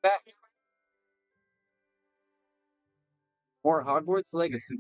Back or Hogwarts Legacy.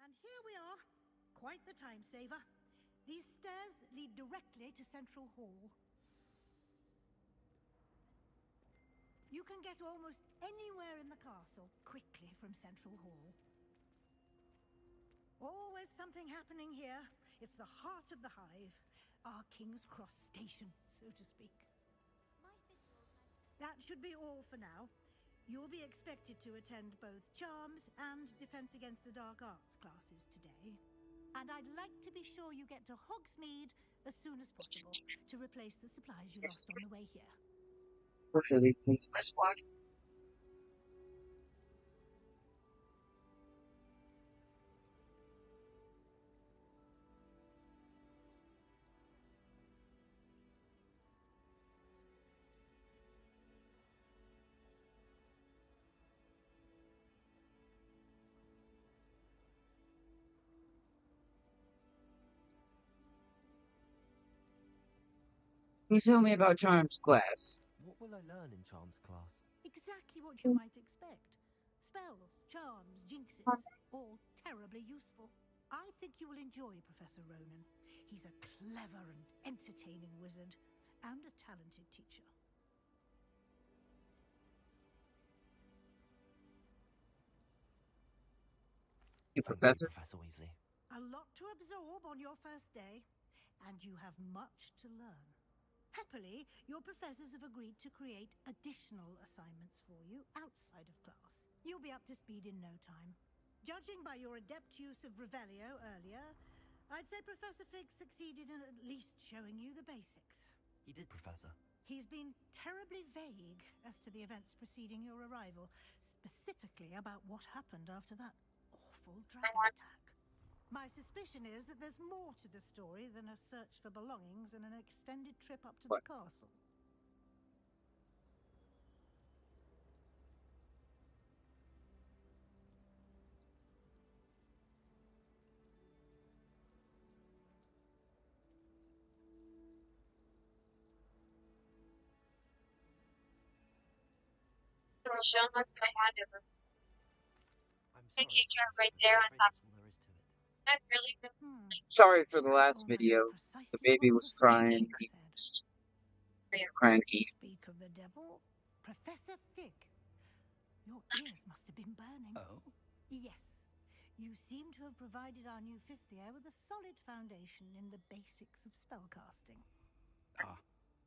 And here we are. Quite the time saver. These stairs lead directly to Central Hall. You can get almost anywhere in the castle quickly from Central Hall. Always something happening here. It's the heart of the hive. Our King's Cross station, so to speak. That should be all for now. You'll be expected to attend both Charms and Defense Against the Dark Arts classes today. And I'd like to be sure you get to Hogsmeade as soon as possible to replace the supplies you lost on the way here. Can you tell me about Charms class? What will I learn in Charms class? Exactly what you might expect. Spells, charms, jinxes, all terribly useful. I think you will enjoy Professor Ronan. He's a clever and entertaining wizard, and a talented teacher. You Thank you, professor? Professor Weasley. A lot to absorb on your first day, and you have much to learn. Happily, your professors have agreed to create additional assignments for you outside of class. You'll be up to speed in no time. Judging by your adept use of Revelio earlier, I'd say Professor Fig succeeded in at least showing you the basics. He did, Professor. He's been terribly vague as to the events preceding your arrival, specifically about what happened after that awful dragon attack. My suspicion is that there's more to the story than a search for belongings and an extended trip up to the What? castle. I'm sorry, Professor, but I'm afraid that's all there is to it. Sorry for the last Almost video. The precisely baby what was Professor crying. Fig He said. was cranky. Speak of the devil, Professor Fig. Your ears must have been burning. Oh? Yes. You seem to have provided our new fifth year with a solid foundation in the basics of spellcasting.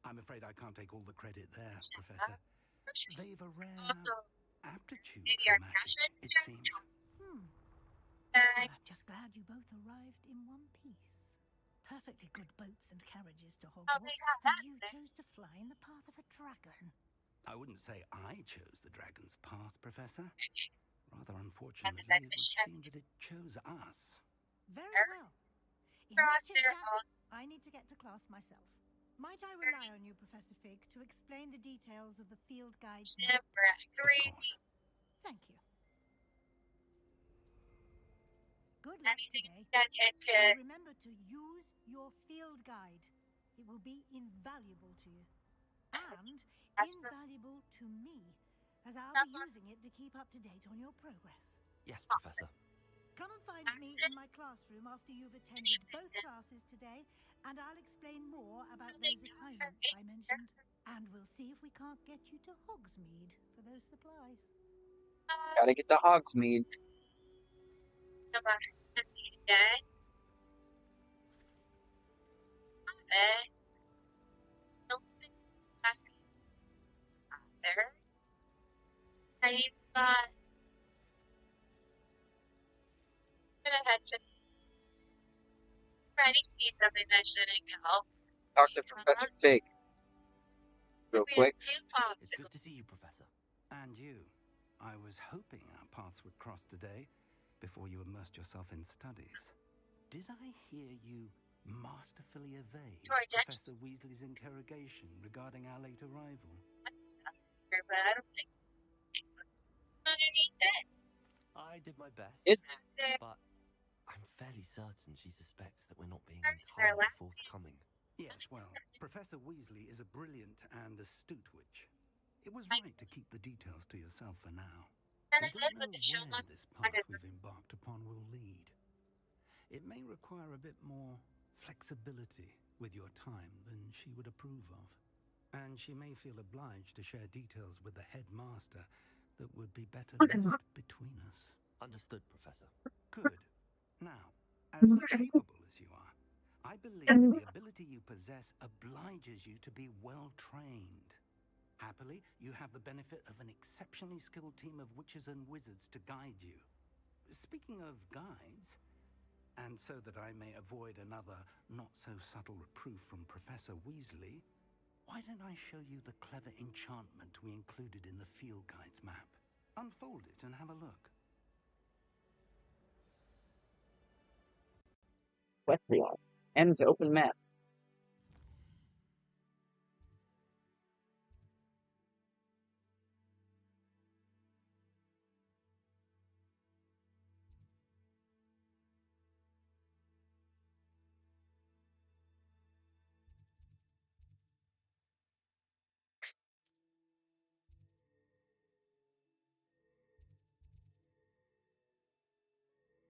I'm afraid I can't take all the credit there, Professor. They've a rare aptitude for magic, it seems. Well, I'm just glad you both arrived in one piece. Perfectly good boats and carriages to Hogwarts, and you chose to fly in the path of a dragon. I wouldn't say I chose the dragon's path, Professor. Rather unfortunately, it would seem that it chose us. Very well. Enough chit-chat. I need to get to class myself. Might I rely on you, Professor Fig, to explain the details of the field guide map? Of course. Thank you. Good luck today. And remember to use your field guide. It will be invaluable to you. And invaluable to me, as I'll be using it to keep up to date on your progress. Yes, Professor. Come and find me in my classroom after you've attended both classes today, and I'll explain more about those assignments I mentioned. And we'll see if we can't get you to Hogsmeade for those supplies. Gotta get the Hogsmeade. Talk to Professor Fig real quick. It's good to see you, Professor. And you. I was hoping our paths would cross today before you immersed yourself in studies. Did I hear you masterfully evade Professor Weasley's interrogation regarding our late arrival? I did my best, It but I'm fairly certain she suspects that we're not being entirely forthcoming. Yes, well, Professor Weasley is a brilliant and astute witch. It was right to keep the details to yourself for now. We don't know where this path we've embarked upon will lead. It may require a bit more flexibility with your time than she would approve of. And she may feel obliged to share details with the headmaster that would be better left between us. Understood, Professor. Good. Now, as capable as you are, I believe the ability you possess obliges you to be well trained. Happily, you have the benefit of an exceptionally skilled team of witches and wizards to guide you. Speaking of guides, and so that I may avoid another not-so-subtle reproof from Professor Weasley, why don't I show you the clever enchantment we included in the field guide's map? Unfold it and have a look. Wesley ends open map.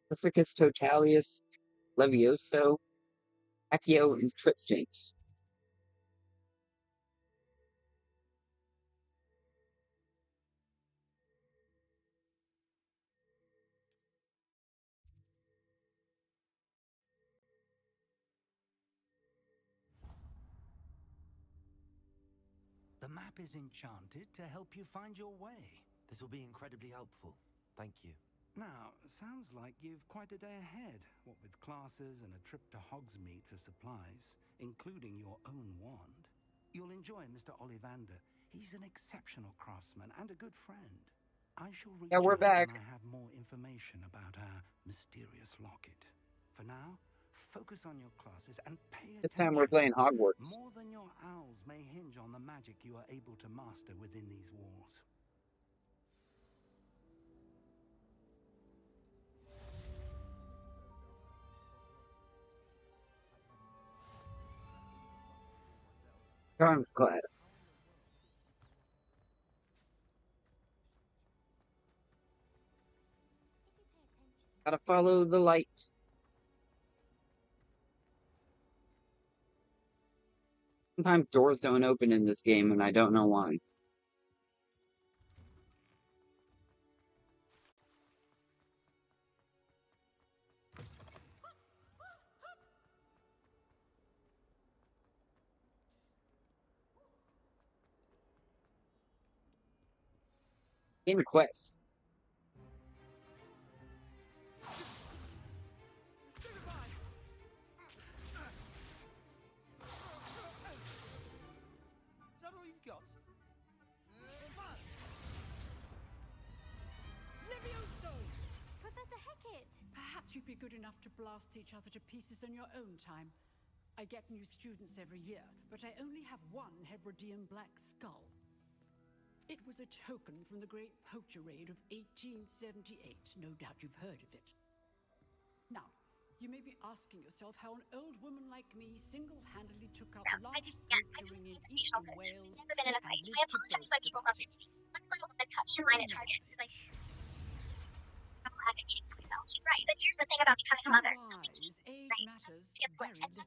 Pacificus Totalis, Levioso, Accio, and Tripstinks. The map is enchanted to help you find your way. This will be incredibly helpful. Thank you. Now, sounds like you've quite a day ahead, what with classes and a trip to Hogsmeade for supplies, including your own wand. You'll enjoy Mr. Ollivander. He's an exceptional craftsman and a good friend. I shall reach Yeah, we're out back. when I have more information about our mysterious locket. For now, focus on your classes and pay attention. This time we're playing Hogwarts. More than your owls may hinge on the magic you are able to master within these walls. Charms class. Gotta follow the light. Sometimes doors don't open in this game, and I don't know why. In quest. Is that all you've got? Levioso! Professor Hecat! Perhaps you'd be good enough to blast each other to pieces in your own time. I get new students every year, but I only have one Hebridean black skull. It was a token from the Great Poacher Raid of 1878. No doubt you've heard of it. Now, you may be asking yourself how an old woman like me single-handedly took out the largest poacher ring in eastern Wales Never been in a and fight, so I lived to apologize boast when people about bump it. into me. I'm the one that cut me in line at Target. Like, I'm advocating for myself. She's right. But here's the thing about becoming a mother. Something Otherwise, keeps age right. matters Skip very what's little.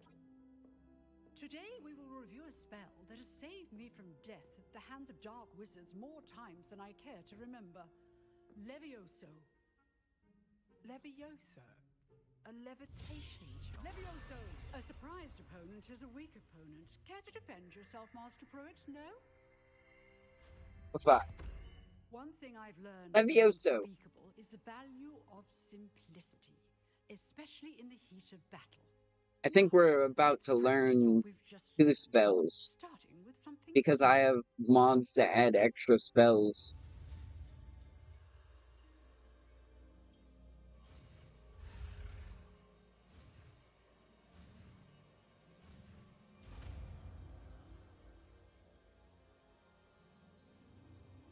Today we will review a spell that has saved me from death at the hands of dark wizards more times than I care to remember. Levioso. Levioso? A levitation charm? Levioso! A surprised opponent is a weak opponent. Care to defend yourself, Master Pruitt? No? What's that? One thing I've learned as an Levioso. unspeakable is the value of simplicity, especially in the heat of battle. I think we're about Let's to practice what learn we've just 2 learned, spells. starting with something Because I simple. have mods that add extra spells.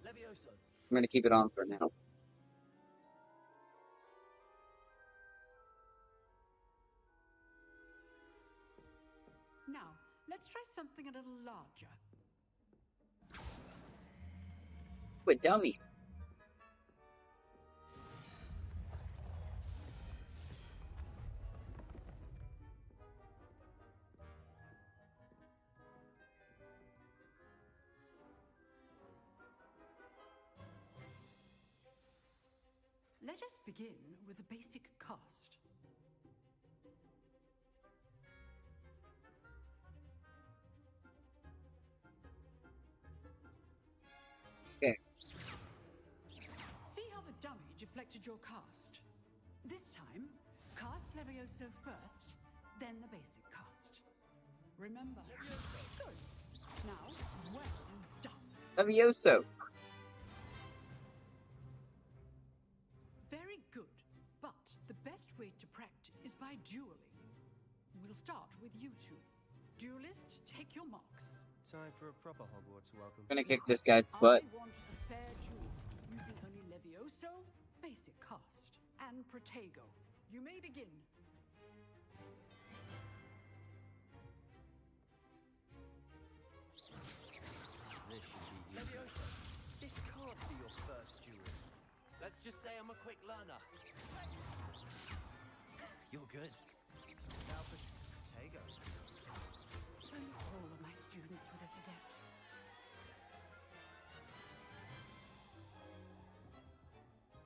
Levioso. I'm going to keep it on for now. Now, let's try something a little larger. A dummy. Let us begin with a basic cast. Okay. See how the dummy deflected your cast? This time, cast Levioso first, then the basic cast. Remember? Good. Now, well done. Levioso. Very good. But the best way to practice is by dueling. We'll start with you two. Duelists, take your marks. Time for a proper Hogwarts welcome. I'm going to kick Now, this guy's butt. I want a fair duel using only Levioso, basic cast, and Protego. You may begin. This should be easy. Levioso. This can't be your first duel. Let's just say I'm a quick learner. You're good. Now for Tego. If only all of my students were this adept.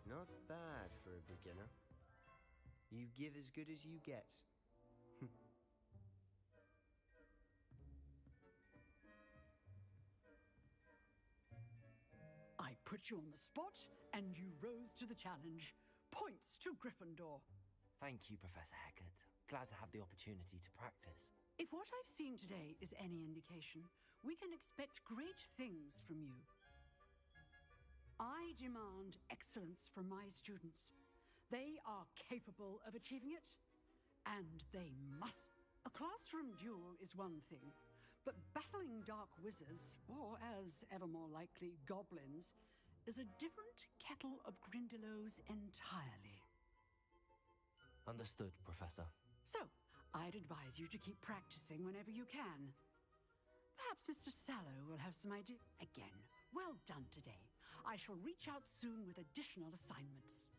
Not bad for a beginner. You give as good as you get. I put you on the spot, and you rose to the challenge. Points to Gryffindor. Thank you, Professor Heckard. Glad to have the opportunity to practice. If what I've seen today is any indication, we can expect great things from you. I demand excellence from my students. They are capable of achieving it, and they must. A classroom duel is one thing, but battling dark wizards, or as ever more likely, goblins, is a different kettle of Grindylows entirely. Understood, Professor. So, I'd advise you to keep practicing whenever you can. Perhaps Mr. Sallow will have some idea. Again, well done today. I shall reach out soon with additional assignments.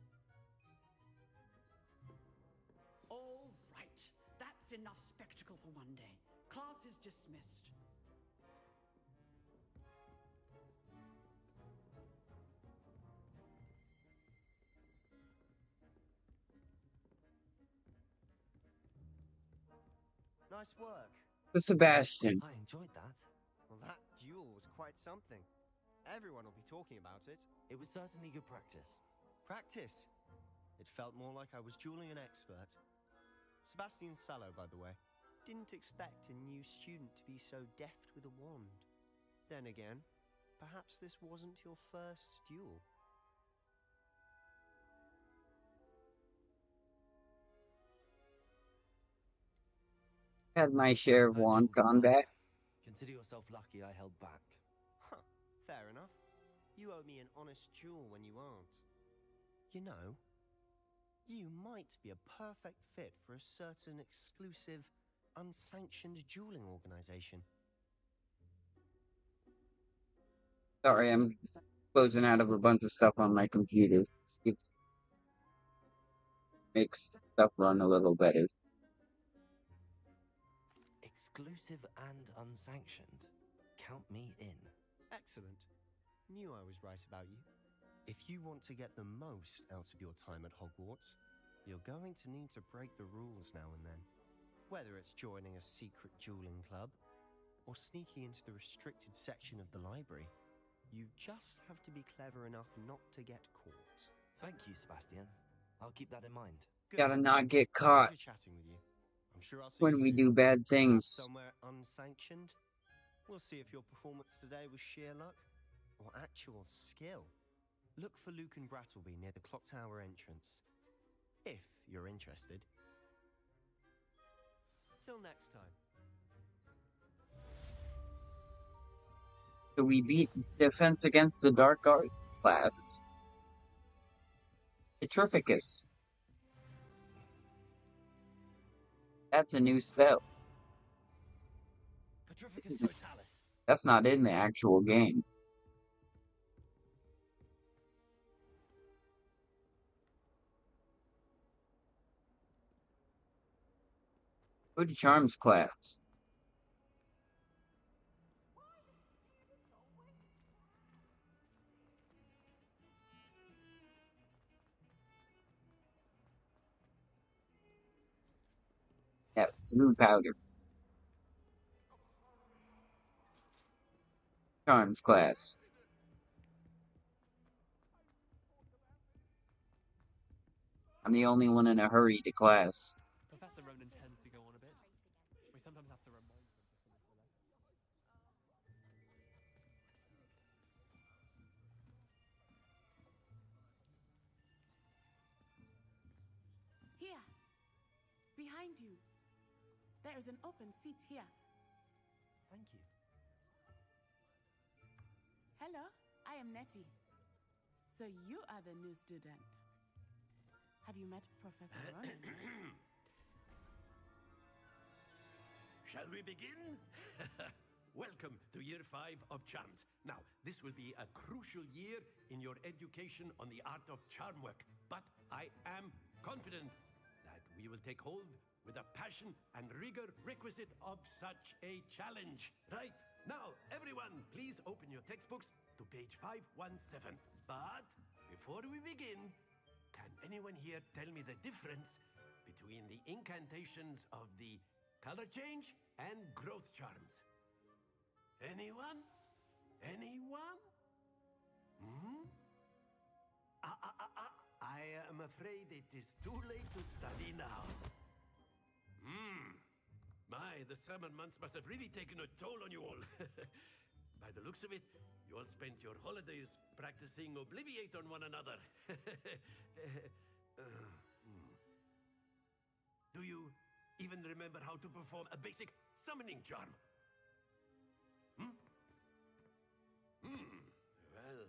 All right, that's enough spectacle for one day. Class is dismissed. Nice work. To Sebastian. I enjoyed that. Well, that duel was quite something. Everyone will be talking about it. It was certainly good practice. Practice. It felt more like I was dueling an expert. Sebastian Sallow, by the way. Didn't expect a new student to be so deft with a wand. Then again, perhaps this wasn't your first duel. Had my share of That wand duel's combat. nice. Consider yourself lucky I held back. Huh, fair enough. You owe me an honest duel when you aren't. You know, you might be a perfect fit for a certain exclusive, unsanctioned dueling organization. Sorry, I'm closing out of a bunch of stuff on my computer. It makes stuff run a little better. Exclusive and unsanctioned. Count me in. Excellent. Knew I was right about you. If you want to get the most out of your time at Hogwarts, you're going to need to break the rules now and then. Whether it's joining a secret dueling club, or sneaking into the restricted section of the library. You just have to be clever enough not to get caught. Thank you, Sebastian. I'll keep that in mind. Good. Gotta not get caught Pleasure chatting with you. I'm sure I'll see when you we soon. do bad Perhaps things. somewhere unsanctioned. We'll see if your performance today was sheer luck or actual skill. Look for Luke and Brattleby near the clock tower entrance, if you're interested. Till next time. So we beat Defense Against the Dark Art class. Petrificus. That's a new spell. Petrificus Totalis. That's not in the actual game. Go to Charms class. Yeah, it's new powder. Charms class. I'm the only one in a hurry to class. Professor Ronan tends to go on a bit. We sometimes have to remind them to finish the lesson. Here, behind you. There is an open seat here. Thank you. Hello, I am Nettie. So you are the new student. Have you met Professor Ronan? Shall we begin? Welcome to Year 5 of Charms. Now, this will be a crucial year in your education on the art of charm work, but I am confident that we will take hold with the passion and rigor requisite of such a challenge. Right, now, everyone, please open your textbooks to page 517. But before we begin, can anyone here tell me the difference between the incantations of the color change and growth charms? Anyone? Anyone? Hmm? I am afraid it is too late to study now. My, the summer months must have really taken a toll on you all. By the looks of it, you all spent your holidays practicing Obliviate on one another. Do you even remember how to perform a basic summoning charm? Well,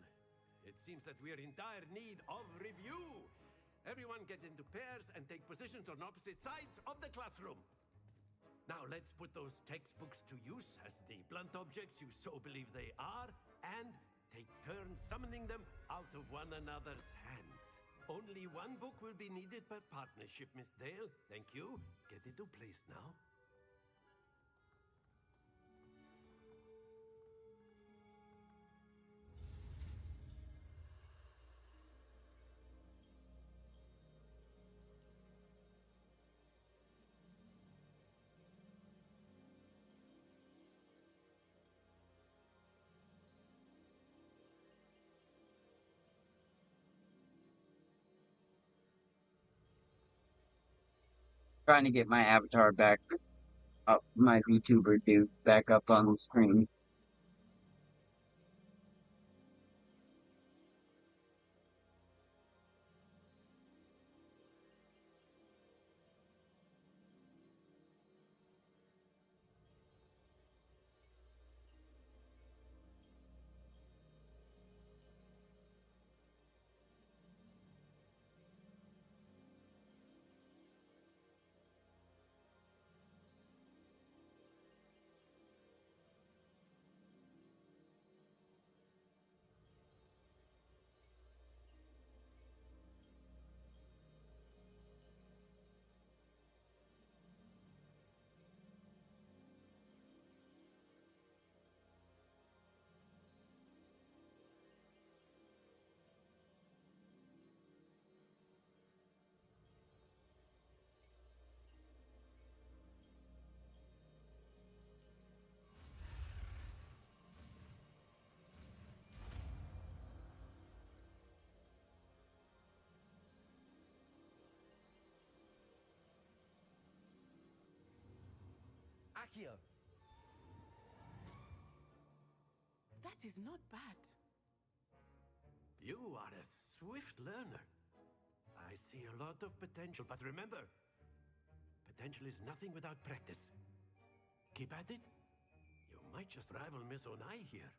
it seems that we are in dire need of review. Everyone get into pairs and take positions on opposite sides of the classroom. Now let's put those textbooks to use as the blunt objects you so believe they are, and take turns summoning them out of one another's hands. Only one book will be needed per partnership, Miss Dale. Thank you. Get into place now. Trying to get my avatar back up, my VTuber dude back up on the screen. Akio! That is not bad. You are a swift learner. I see a lot of potential, but remember, potential is nothing without practice. Keep at it. You might just rival Miss Onai here.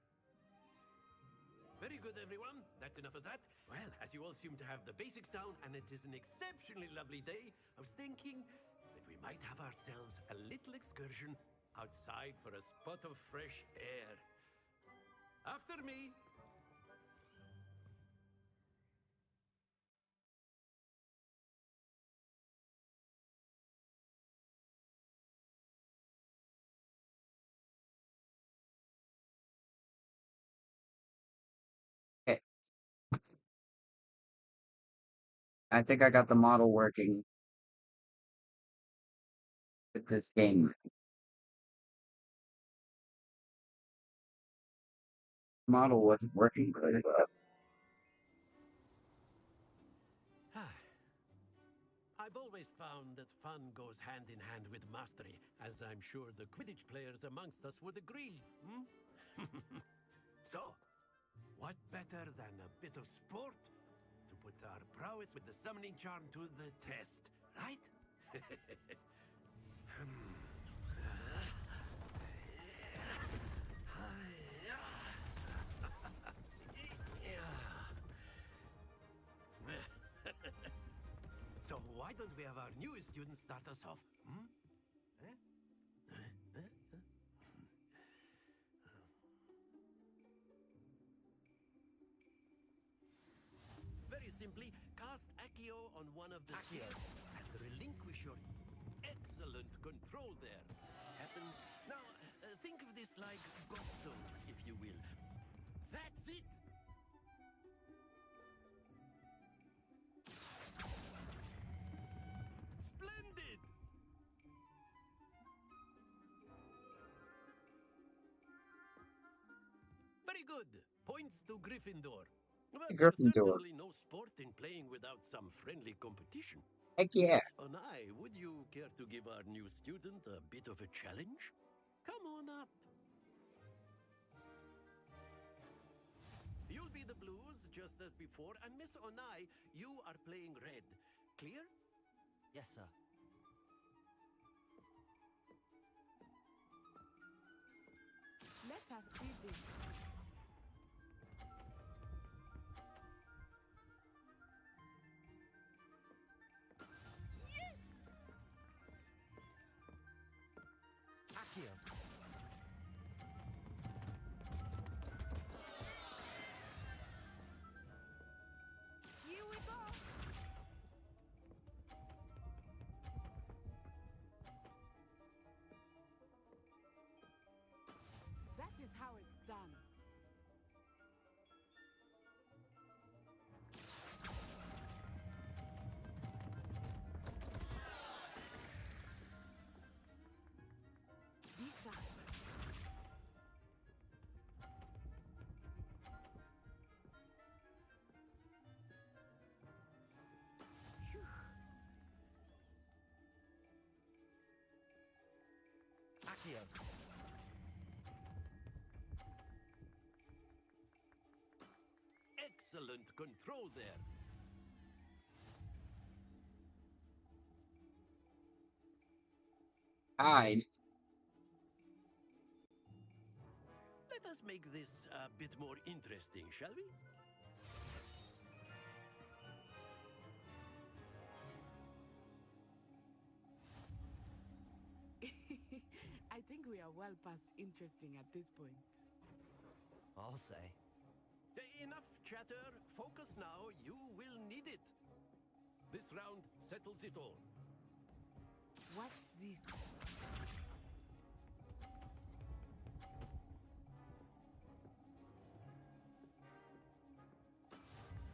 Very good, everyone. That's enough of that. Well, as you all seem to have the basics down, and it is an exceptionally lovely day, I was thinking that we might have ourselves a little excursion outside for a spot of fresh air. After me. Okay, I think I got the model working with this game. Model wasn't working very well. I've always found that fun goes hand in hand with mastery, as I'm sure the Quidditch players amongst us would agree. So, what better than a bit of sport to put our prowess with the summoning charm to the test, right? So why don't we have our newest student start us off? Very simply, cast Accio on one of the spheres and relinquish your excellent control there. Happens. Now, think of this like godstones, if you will. That's it! Splendid! Very good. Points to Gryffindor. But there's Gryffindor. certainly no sport in playing without some friendly competition. Heck yeah. Miss Onai, would you care to give our new student a bit of a challenge? Come on up. You'll be the blues, just as before, and Miss Onai, you are playing red. Clear? Yes, sir. Let us see this. Akio! Here we go. That is how it's done. Be sharp. Phew. Akio! Excellent control there. Hide. Let us make this a bit more interesting, shall we? I think we are well past interesting at this point. I'll say. Enough chatter. Focus now. You will need it. This round settles it all. Watch this.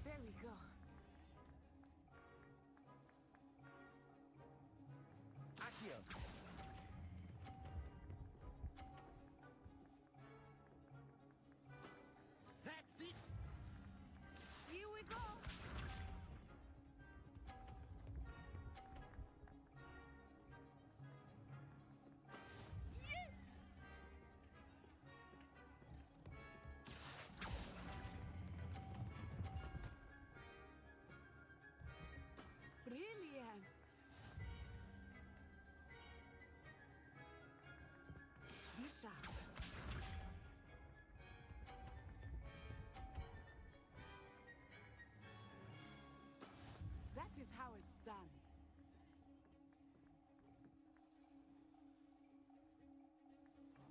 There we go. Akio! That's it. Here we go.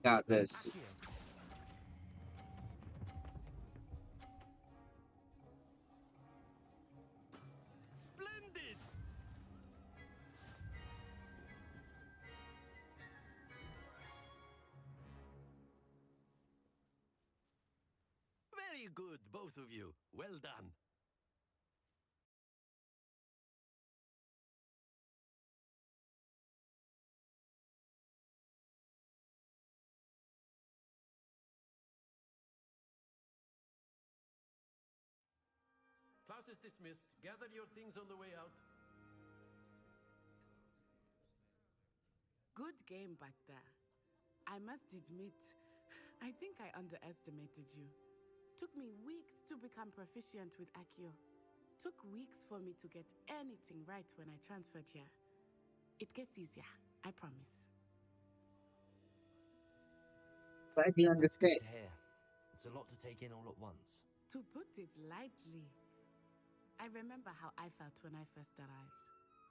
Got this. Accio. Splendid! Very good, both of you. Well done. Class is dismissed. Gather your things on the way out. Good game back there. I must admit, I think I underestimated you. Took me weeks to become proficient with Accio. Took weeks for me to get anything right when I transferred here. It gets easier, I promise. Glad you That's good understand. to hear. It's a lot to take in all at once. To put it lightly, I remember how I felt when I first arrived.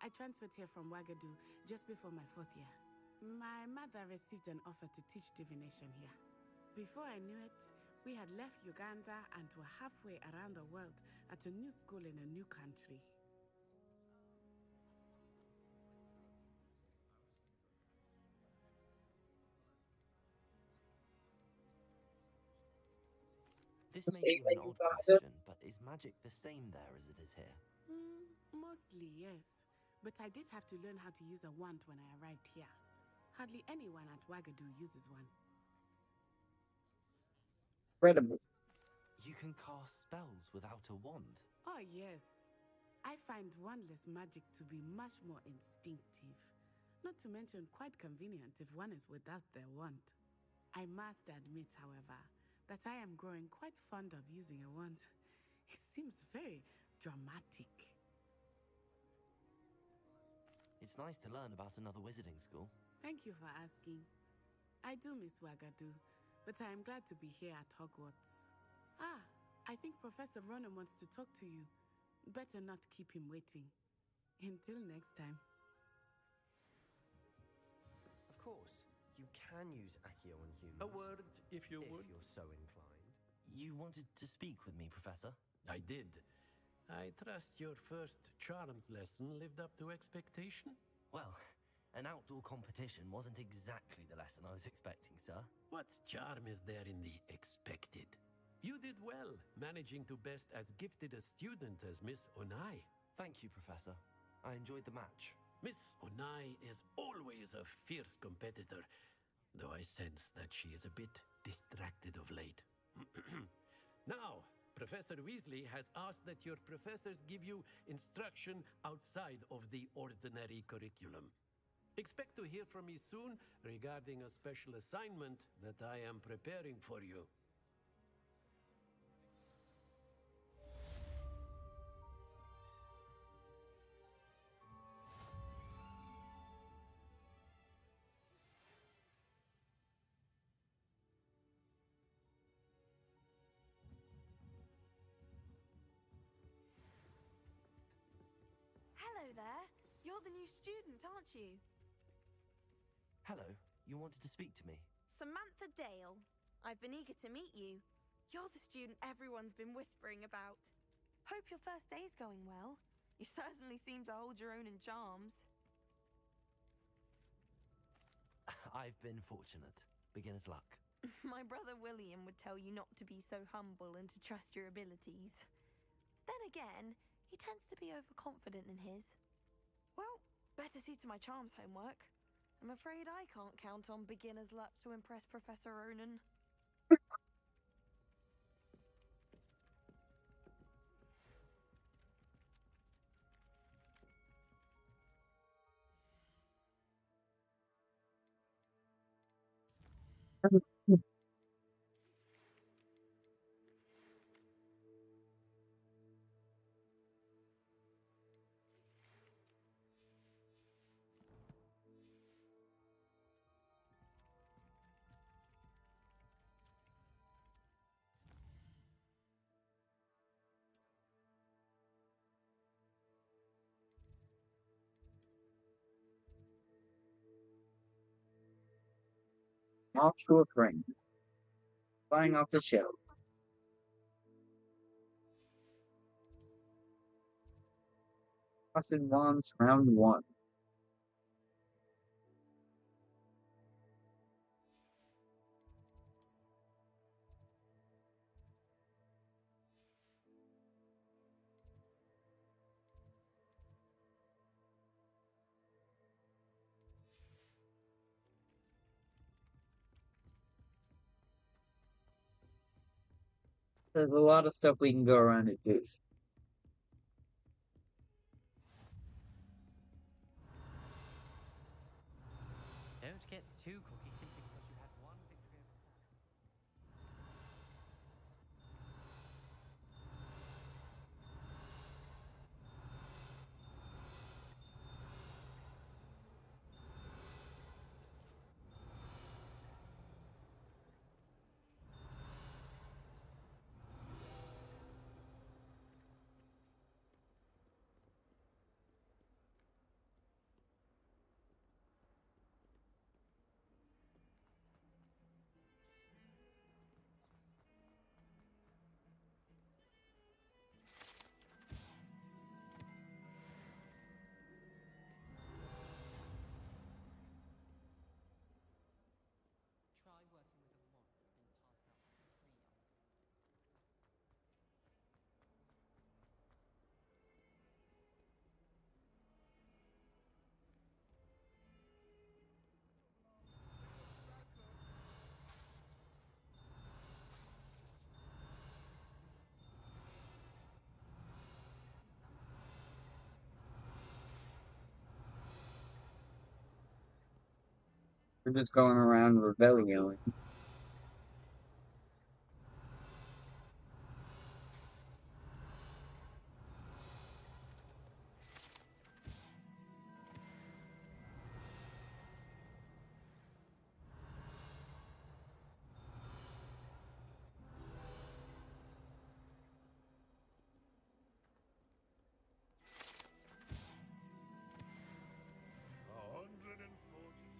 I transferred here from Wagadu just before my 4th year. My mother received an offer to teach divination here. Before I knew it, we had left Uganda and were halfway around the world at a new school in a new country. This may Say seem that an you odd got them. question, but is magic the same there as it is here? Mostly, yes. But I did have to learn how to use a wand when I arrived here. Hardly anyone at Wagadu uses one. Incredible. You can cast spells without a wand. Oh, yes. I find wandless magic to be much more instinctive. Not to mention quite convenient if one is without their wand. I must admit, however, that I am growing quite fond of using a wand. It seems very dramatic. It's nice to learn about another wizarding school. Thank you for asking. I do miss Wagadu, but I am glad to be here at Hogwarts. Ah, I think Professor Ronan wants to talk to you. Better not keep him waiting. Until next time. Of course, you can use Accio on humans. A word, if you if would. you're so inclined. You wanted to speak with me, Professor? I did. I trust your first charms lesson lived up to expectation? Well, an outdoor competition wasn't exactly the lesson I was expecting, sir. What charm is there in the expected? You did well, managing to best as gifted a student as Miss Onai. Thank you, Professor. I enjoyed the match. Miss Onai is always a fierce competitor, though I sense that she is a bit distracted of late. Now, Professor Weasley has asked that your professors give you instruction outside of the ordinary curriculum. Expect to hear from me soon regarding a special assignment that I am preparing for you. Hello there. You're the new student, aren't you? Hello, you wanted to speak to me? Samantha Dale. I've been eager to meet you. You're the student everyone's been whispering about. Hope your first day's going well. You certainly seem to hold your own in charms. I've been fortunate. Beginner's luck. My brother William would tell you not to be so humble and to trust your abilities. Then again, he tends to be overconfident in his. Well, better see to my charms homework. I'm afraid I can't count on beginner's luck to impress Professor Ronan. off to a crane, flying off the shelf. Tossing wands, round one. There's a lot of stuff we can go around and do. Don't get too cocky simply because you had one victory over Try working with a mod that's been passed out for free. We're just going around rebelling.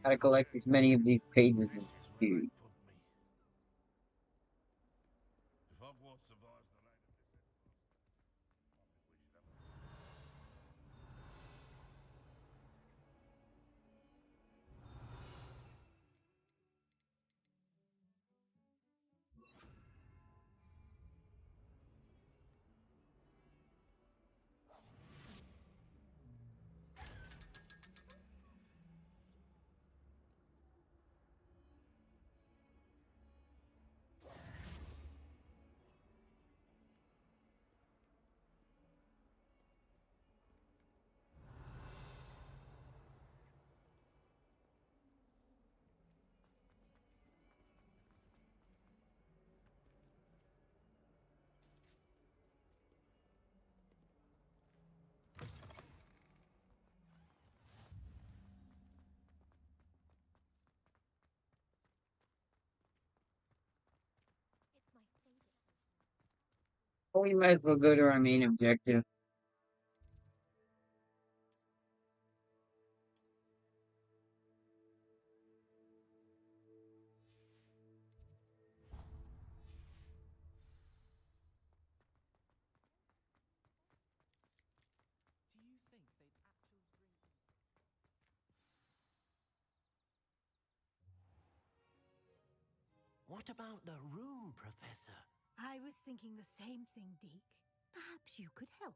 Gotta collect as many of these pages as you do. If Hogwarts survives the reign of this Well, we might as well go to our main objective. Do you think they'd actually bring in... What about the room, Professor? I was thinking the same thing, Deke. Perhaps you could help.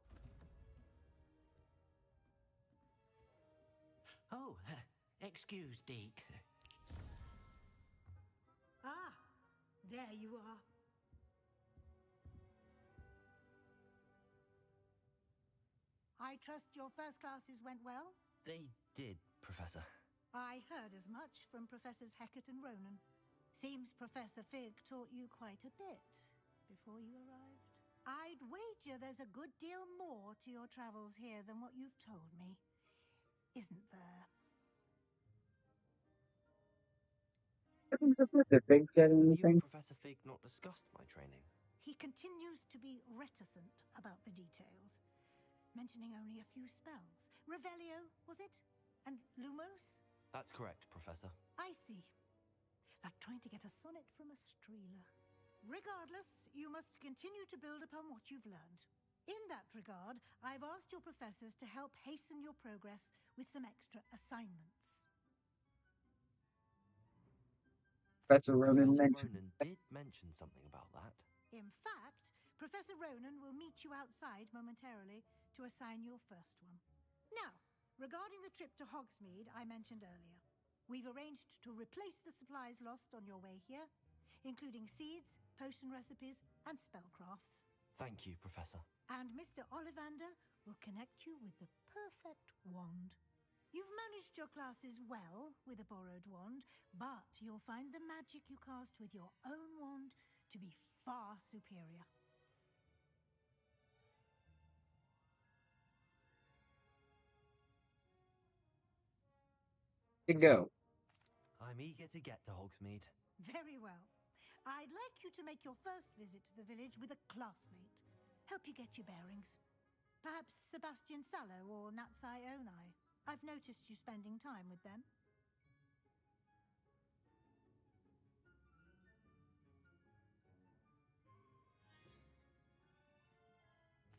Oh, excuse, Deke. Ah, there you are. I trust your first classes went well? They did, Professor. I heard as much from Professors Hecat and Ronan. Seems Professor Fig taught you quite a bit before you arrived. I'd wager there's a good deal more to your travels here than what you've told me. Isn't there? Hasn't Professor Fig said Have you anything? and Professor Fig not discussed my training? He continues to be reticent about the details, mentioning only a few spells. Revelio, was it? And Lumos? That's correct, Professor. I see. like trying to get a sonnet from a streeler. Regardless, you must continue to build upon what you've learned. In that regard, I've asked your professors to help hasten your progress with some extra assignments. Professor Ronan Professor mentioned. Ronan did mention something about that. In fact, Professor Ronan will meet you outside momentarily to assign your first one. Now, regarding the trip to Hogsmeade I mentioned earlier, we've arranged to replace the supplies lost on your way here, including seeds, potion recipes, and spellcrafts. Thank you, Professor. And Mr. Ollivander will connect you with the perfect wand. You've managed your classes well with a borrowed wand, but you'll find the magic you cast with your own wand to be far superior. To go. I'm eager to get to Hogsmeade. Very well. I'd like you to make your first visit to the village with a classmate. Help you get your bearings. Perhaps Sebastian Sallow or Natsai Onai. I've noticed you spending time with them.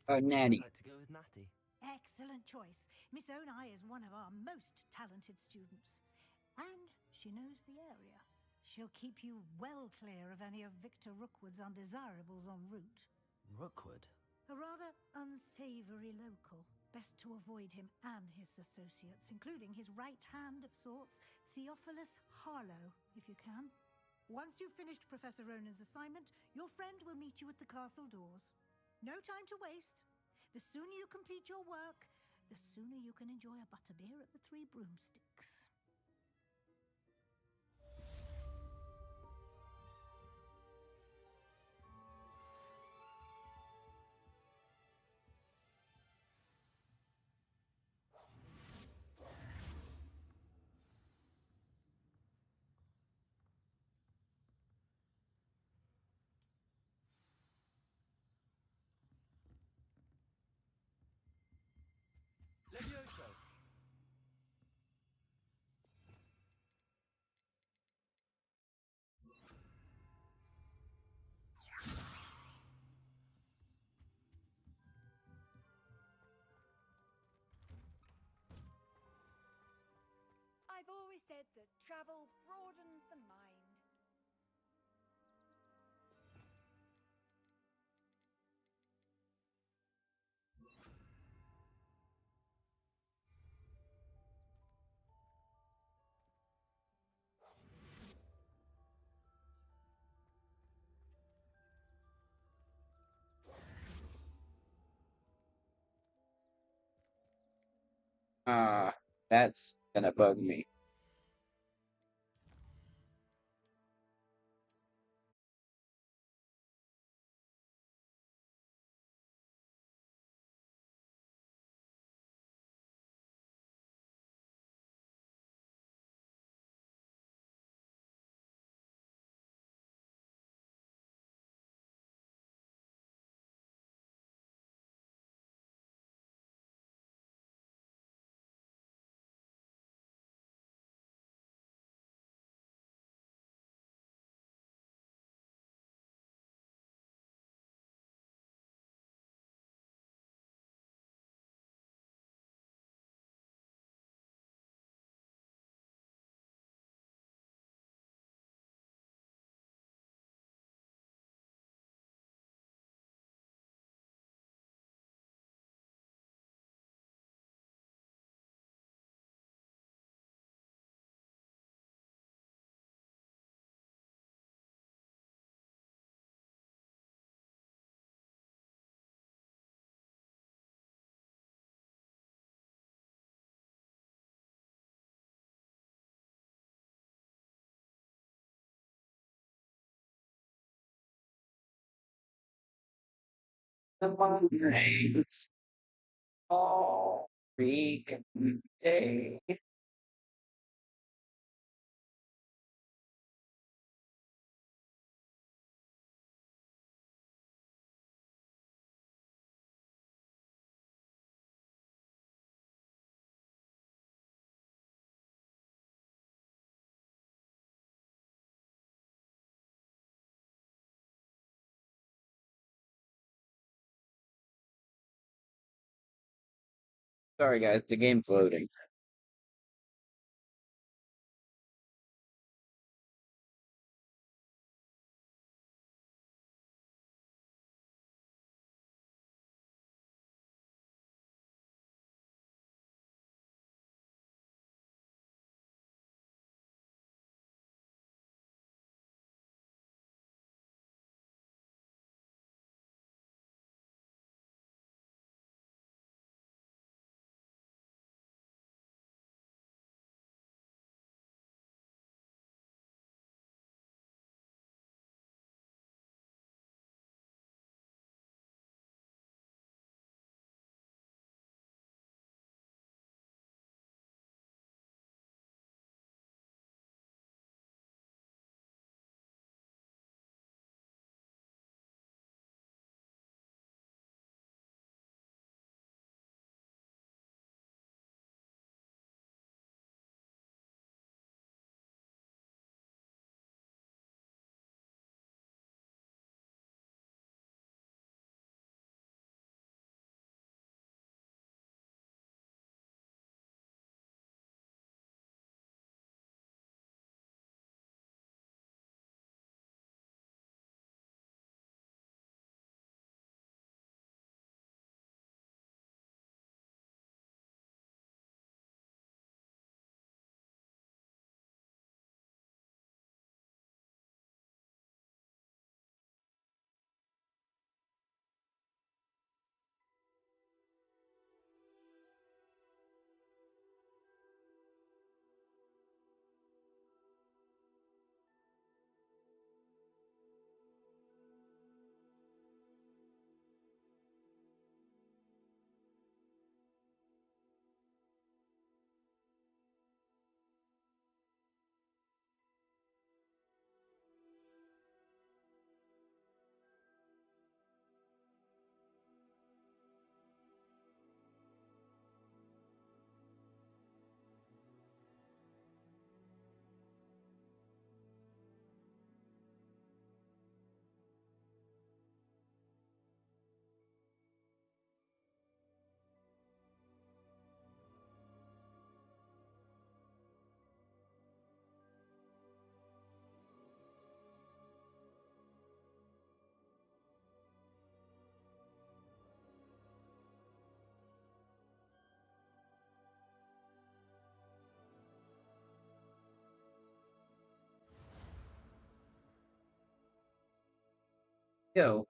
Natty. I'd like to go with Natty. Excellent choice. Miss Onai is one of our most talented students. And she knows the area. She'll keep you well clear of any of Victor Rookwood's undesirables en route. Rookwood? A rather unsavory local. Best to avoid him and his associates, including his right hand of sorts, Theophilus Harlow, if you can. Once you've finished Professor Ronan's assignment, your friend will meet you at the castle doors. No time to waste. The sooner you complete your work, the sooner you can enjoy a butterbeer at the Three Broomsticks. Levioso! I've always said that travel broadens the mind. That's gonna bug me. The migraines all week day. Sorry guys, the game's loading. Yo,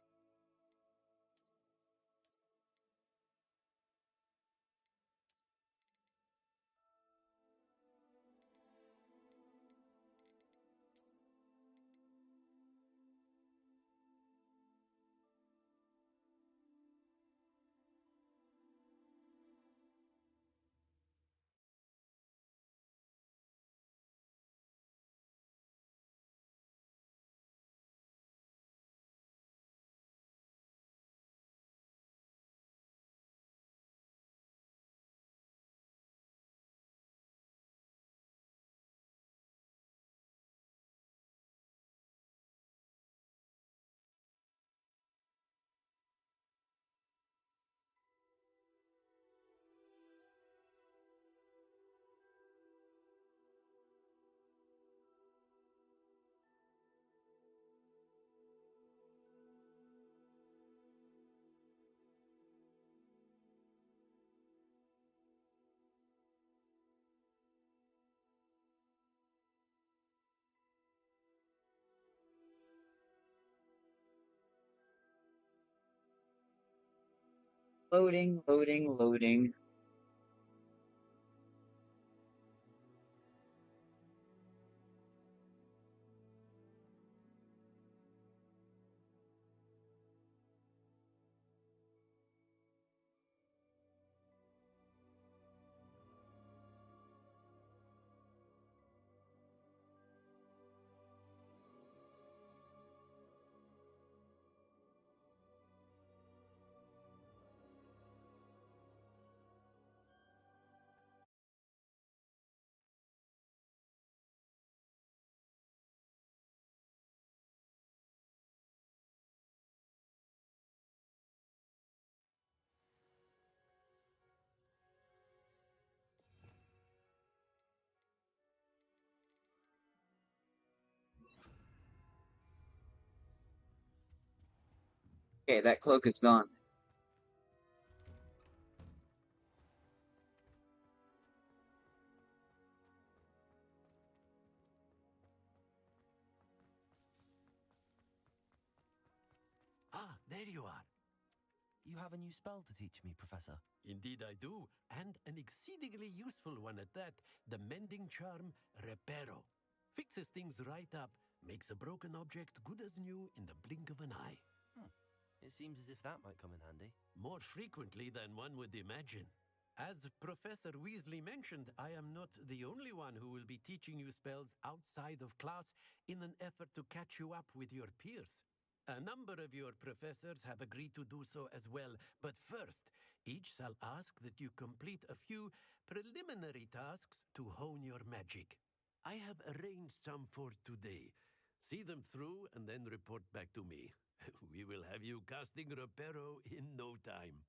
loading, loading, loading. Okay, that cloak is gone. Ah, there you are. You have a new spell to teach me, Professor. Indeed, I do, and an exceedingly useful one at that. The mending charm Reparo. Fixes things right up, makes a broken object good as new in the blink of an eye. It seems as if that might come in handy. More frequently than one would imagine. As Professor Weasley mentioned, I am not the only one who will be teaching you spells outside of class in an effort to catch you up with your peers. A number of your professors have agreed to do so as well, but first, each shall ask that you complete a few preliminary tasks to hone your magic. I have arranged some for today. See them through and then report back to me. We will have you casting Reparo in no time.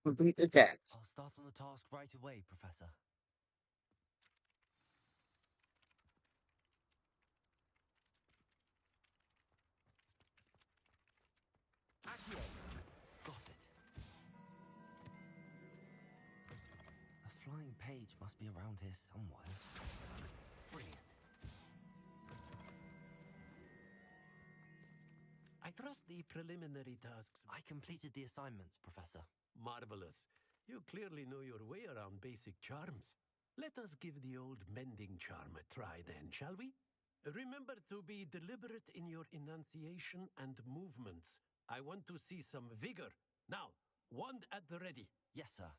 Complete the task. I'll start on the task right away, Professor. Accio! Got it. A flying page must be around here somewhere. Brilliant. I trust the preliminary tasks. I completed the assignments, Professor. Marvelous. You clearly know your way around basic charms. Let us give the old mending charm a try then, shall we? Remember to be deliberate in your enunciation and movements. I want to see some vigor. Now, wand at the ready. Yes, sir.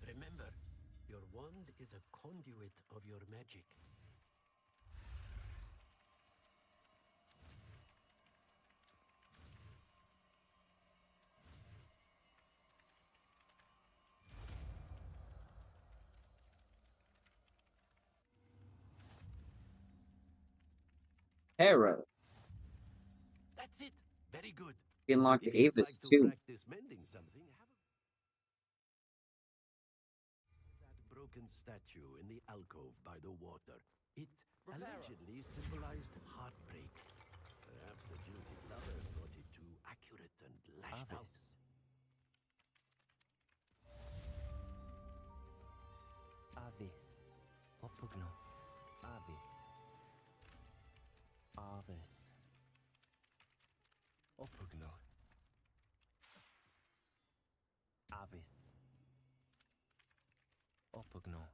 Remember, your wand is a conduit of your magic. Arrow. That's it. Very good. Unlocked If you'd Avis like to too. practice mending something, have that broken statue in the alcove by the water. It allegedly symbolized heartbreak. Perhaps a jilted lover thought it too accurate and lashed out. Avis. Opugno. Avis. Avis. Opugno. Avis. Opugno.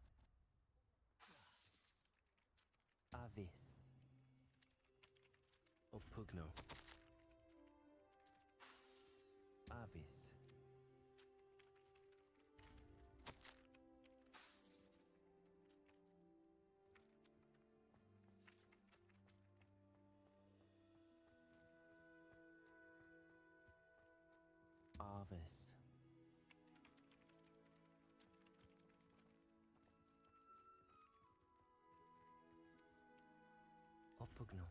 Avis. Opugno. Avis. Avis. Opugno.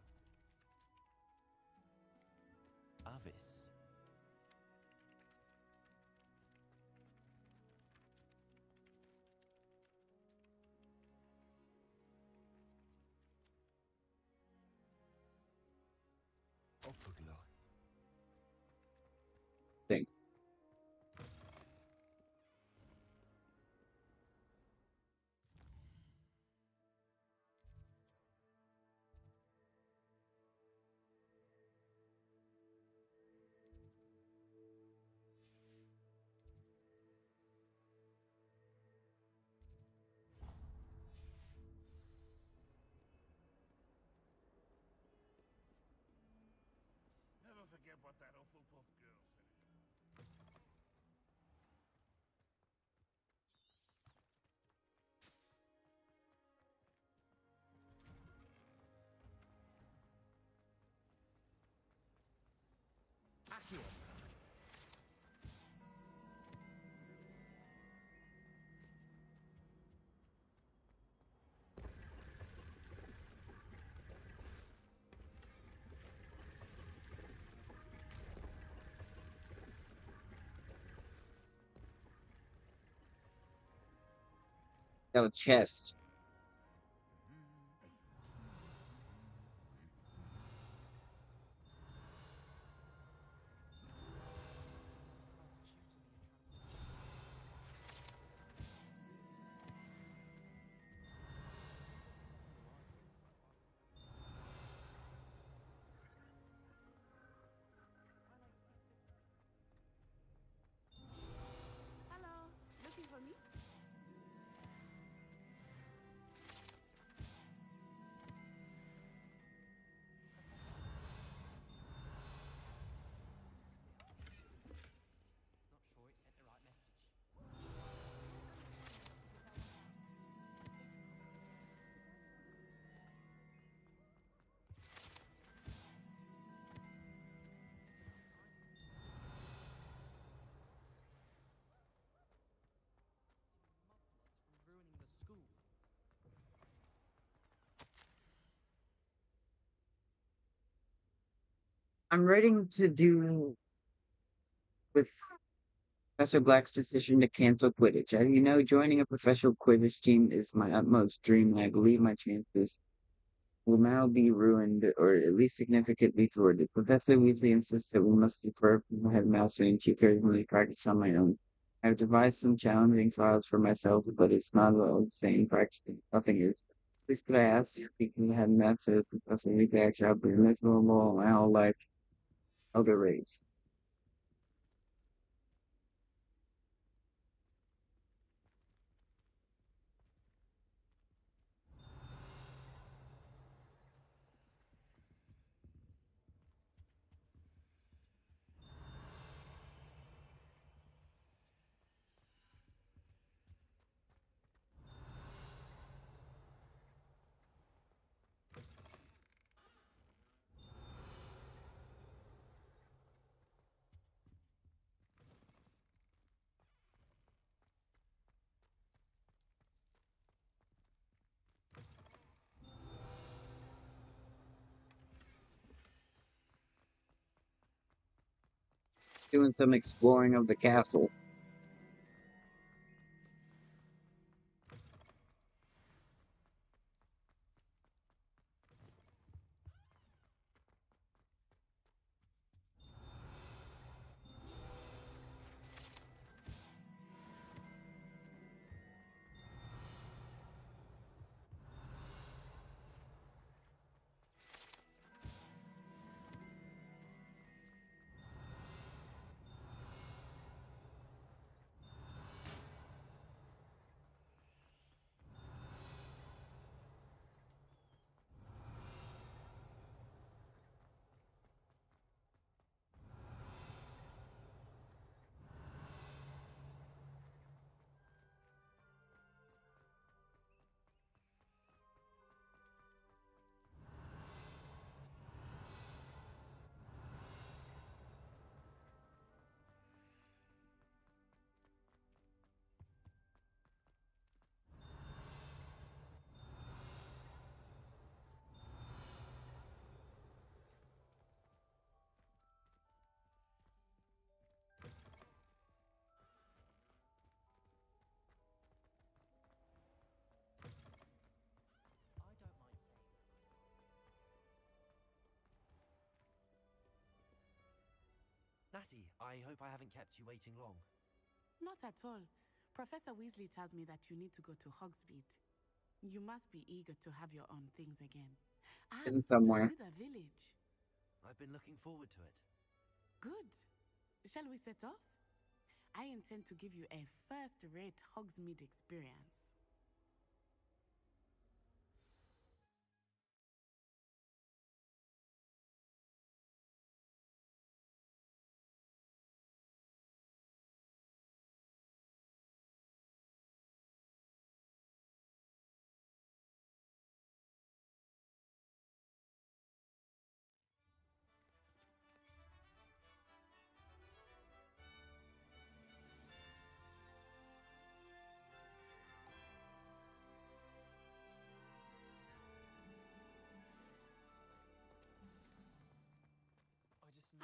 Avis. Opugno. Thing. Never forget what that Hufflepuff girl said. Accio. No chest. I'm ready to do with Professor Black's decision to cancel Quidditch. As you know, joining a professional Quidditch team is my utmost dream, and I believe my chances will now be ruined, or at least significantly thwarted. Professor Weasley insists that we must defer from the headmaster and she occasionally practice on my own. I've devised some challenging trials for myself, but it's not all the same practicing. Nothing is. Please could I ask, speaking of the headmaster, Professor Weasley actually have been miserable my whole life, other race. Doing some exploring of the castle. Natty, I hope I haven't kept you waiting long. Not at all. Professor Weasley tells me that you need to go to Hogsmeade. You must be eager to have your own things again. In And to somewhere. see the village. I've been looking forward to it. Good. Shall we set off? I intend to give you a first-rate Hogsmeade experience.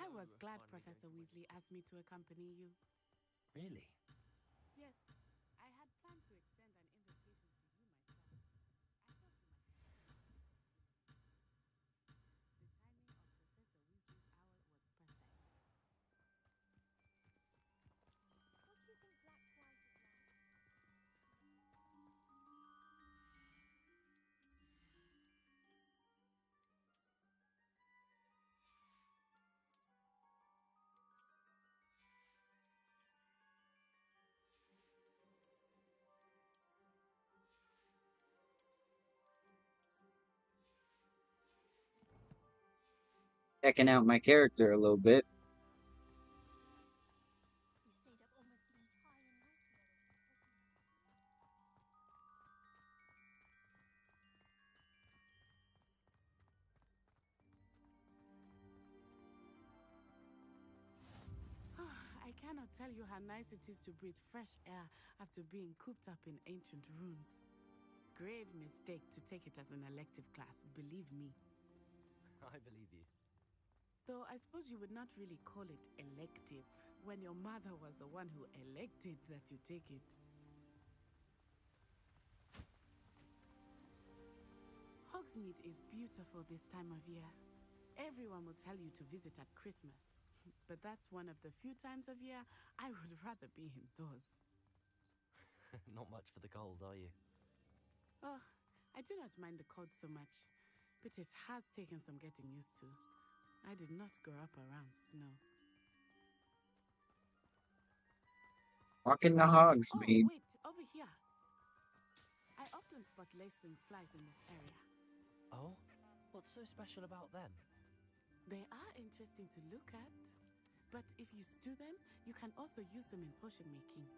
I was glad Professor Weasley asked me to accompany you. Really? Yes, I had planned to extend an invitation to you myself. I thought you might be interested. The timing of Professor Weasley's hour was perfect. What do you think Black White is like? Checking out my character a little bit. We stayed up almost the entire night together. I cannot tell you how nice it is to breathe fresh air after being cooped up in ancient rooms. Grave mistake to take it as an elective class, believe me. I believe you. Though I suppose you would not really call it elective when your mother was the one who elected that you take it. Hogsmeade is beautiful this time of year. Everyone will tell you to visit at Christmas. But that's one of the few times of year I would rather be indoors. Not much for the cold, are you? Oh, I do not mind the cold so much, but it has taken some getting used to. I did not grow up around snow. Walking the Oh, Hogsmeade. wait, over here. I often spot lacewing flies in this area. Oh? What's so special about them? They are interesting to look at, but if you stew them, you can also use them in potion making.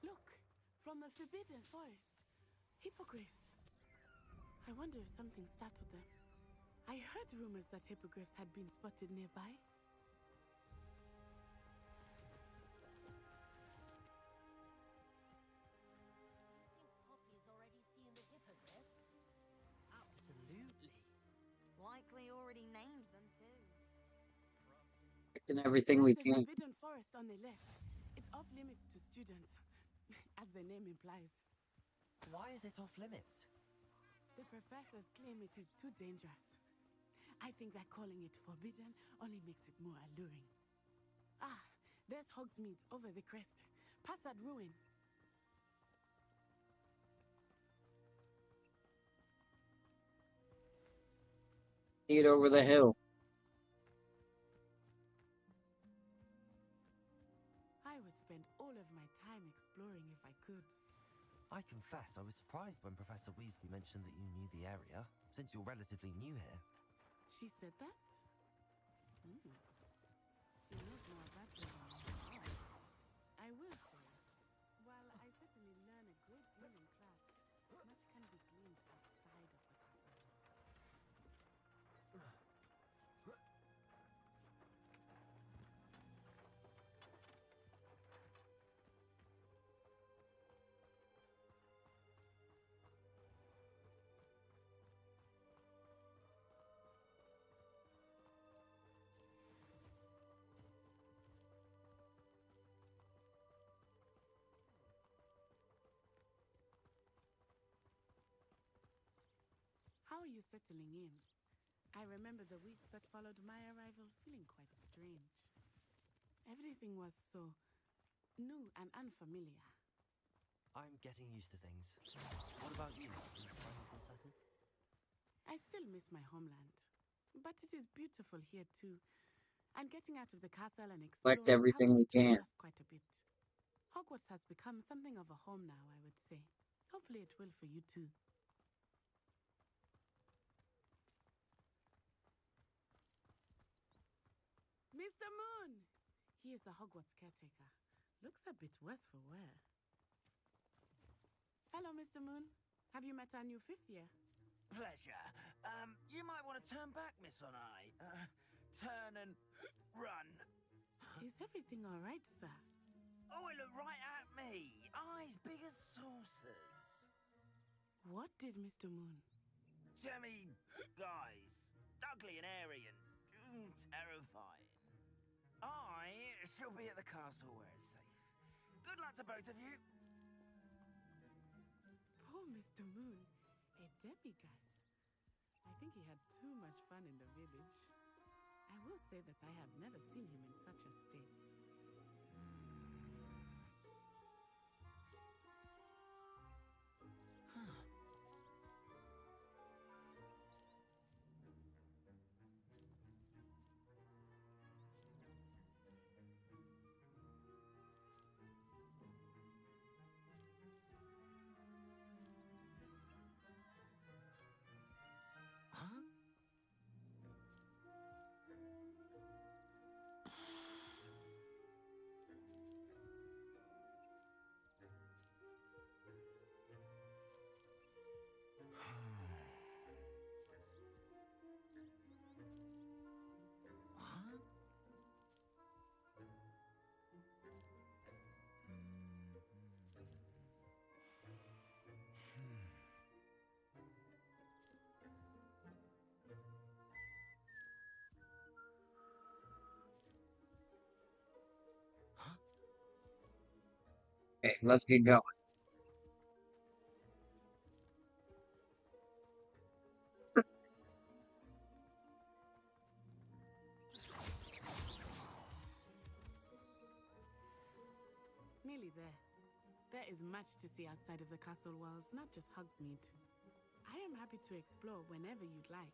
Look, from the Forbidden Forest. Hippogriffs. I wonder if something startled them. I heard rumors that hippogriffs had been spotted nearby. Poppy's already seen the hippogriffs? Absolutely. Likely already named them too. And everything we That's the can. Forbidden Forest on the left. It's off limits to students, as the name implies. Why is it off limits? The professors claim it is too dangerous. I think that calling it forbidden only makes it more alluring. Ah, there's Hogsmeade over the crest. Past that ruin. See it over the hill. I would spend all of my time exploring if I could. I confess I was surprised when Professor Weasley mentioned that you knew the area, since you're relatively new here. She said that? She knows more about me than I know. I will say, while I certainly learn a great deal in class, much can be gleaned outside of the castle walls. How are you settling in? I remember the weeks that followed my arrival feeling quite strange. Everything was so new and unfamiliar. I'm getting used to things. What about you? Do you finally feel settled? I still miss my homeland, but it is beautiful here too. And getting out of the castle and Collect exploring everything helped we me to can. adjust quite a bit. Hogwarts has become something of a home now, I would say. Hopefully it will for you too. Mr. Moon! He is the Hogwarts caretaker. Looks a bit worse for wear. Hello, Mr. Moon. Have you met our new fifth year? Pleasure. You might want to turn back, Miss Onai. Turn and run. Is everything all right, sir? Oh, it looked right at me. Eyes big as saucers. What did Mr. Moon? Jemmy guys. Ugly and airy and terrifying. I shall be at the castle where it's safe. Good luck to both of you. Poor Mr. Moon. A demiguise. I think he had too much fun in the village. I will say that I have never seen him in such a state. Okay, let's get going. Nearly there. There is much to see outside of the castle walls, not just Hogsmeade. I am happy to explore whenever you'd like.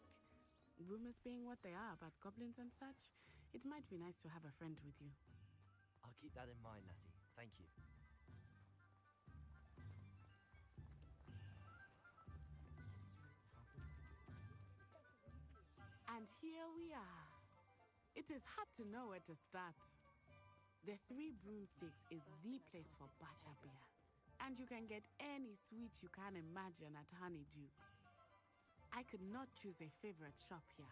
Rumors being what they are about goblins and such, it might be nice to have a friend with you. I'll keep that in mind, Natty. Thank you. And here we are. It is hard to know where to start. The Three Broomsticks is the place for butterbeer. And you can get any sweet you can imagine at Honeydukes. I could not choose a favorite shop here.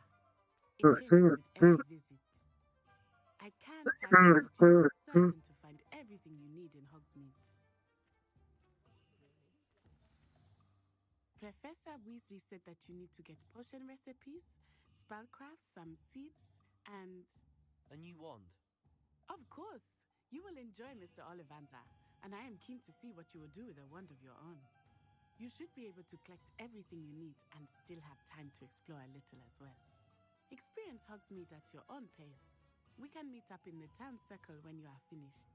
It changes with every visit. I can tell you that you are certain to find everything you need in Hogsmeade. Professor Weasley said that you need to get potion recipes, spellcrafts, some seeds, and... A new wand? Of course! You will enjoy Mr. Ollivander, and I am keen to see what you will do with a wand of your own. You should be able to collect everything you need and still have time to explore a little as well. Experience Hogsmeade at your own pace. We can meet up in the town circle when you are finished.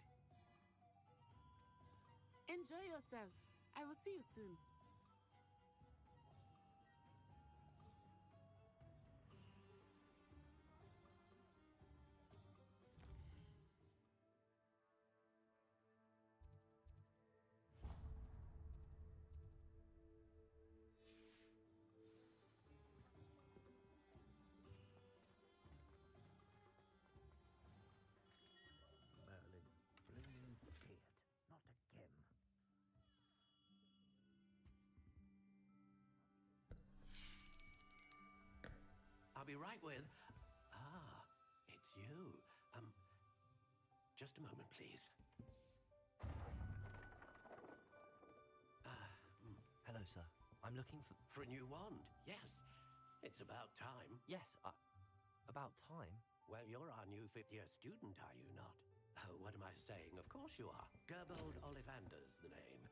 Enjoy yourself. I will see you soon. Merlin, bring Fiat, not again. I'll be right with... Ah, it's you. Just a moment, please. Hello, sir. I'm looking for... For a new wand, yes. It's about time. Yes, about time? Well, you're our new fifth-year student, are you not? Oh, what am I saying? Of course you are. Gerbold Ollivander's the name.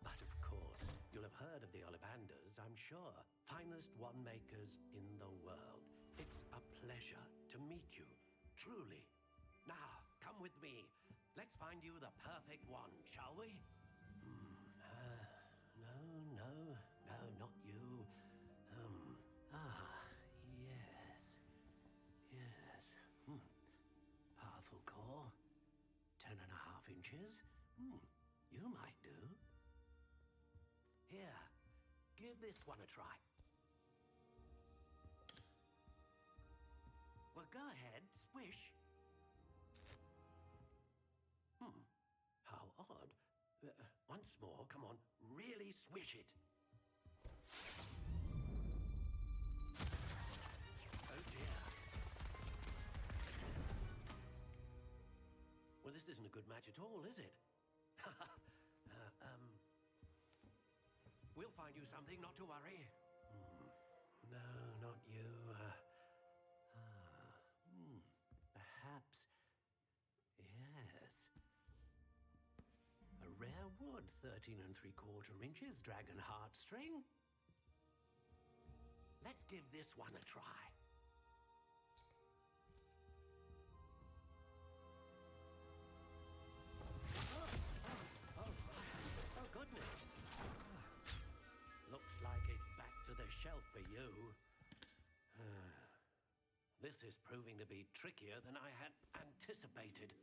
But of course, you'll have heard of the Ollivanders, I'm sure. Finest wand makers in the world. It's a pleasure to meet you, truly. Now, come with me. Let's find you the perfect wand, shall we? No, not you. Yes. Powerful core. 10.5 inches. You might do. Here, give this one a try. Well, go ahead, swish. How odd. Once more, come on, really swish it. Oh dear. Well, this isn't a good match at all, is it? We'll find you something, not to worry. No, not you. Perhaps. Yes. A rare wood, 13 3/4 inches, dragon heartstring. Let's give this one a try. Oh, goodness. Looks like it's back to the shelf for you. This is proving to be trickier than I had anticipated.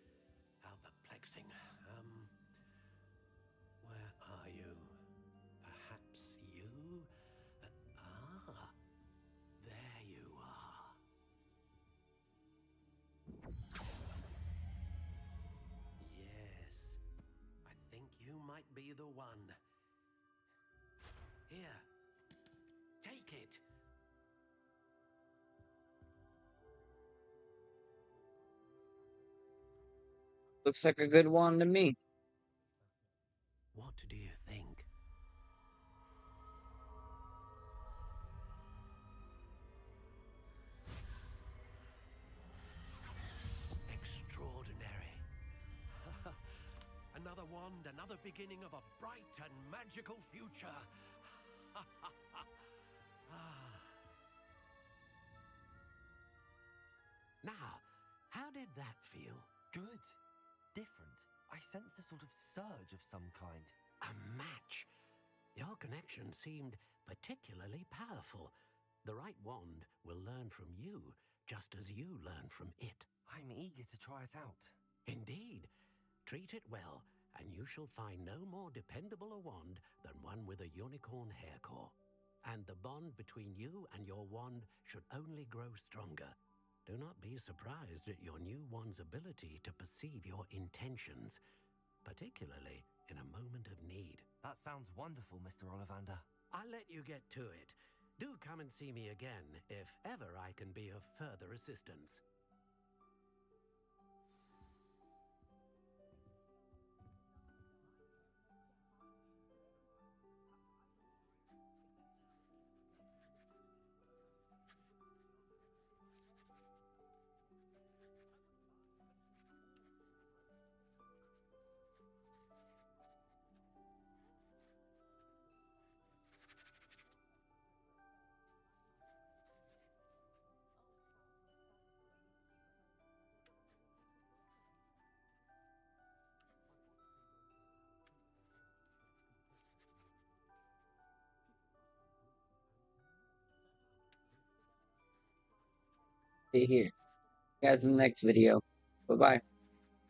How perplexing. Where are you? Perhaps you? There you are. Yes, I think you might be the one. Here, take it. Looks like a good one to me. What do you think? Extraordinary. Another wand another beginning of a bright and magical future. Now, how did that feel? Good. Different. I sensed a sort of surge of some kind. A match. Your connection seemed particularly powerful. The right wand will learn from you, just as you learn from it. I'm eager to try it out. Indeed. Treat it well, and you shall find no more dependable a wand than one with a unicorn hair core. And the bond between you and your wand should only grow stronger. Do not be surprised at your new wand's ability to perceive your intentions, particularly in a moment of need. That sounds wonderful, Mr. Ollivander. I'll let you get to it. Do come and see me again if ever I can be of further assistance. See you here. Guys in the next video. Bye bye.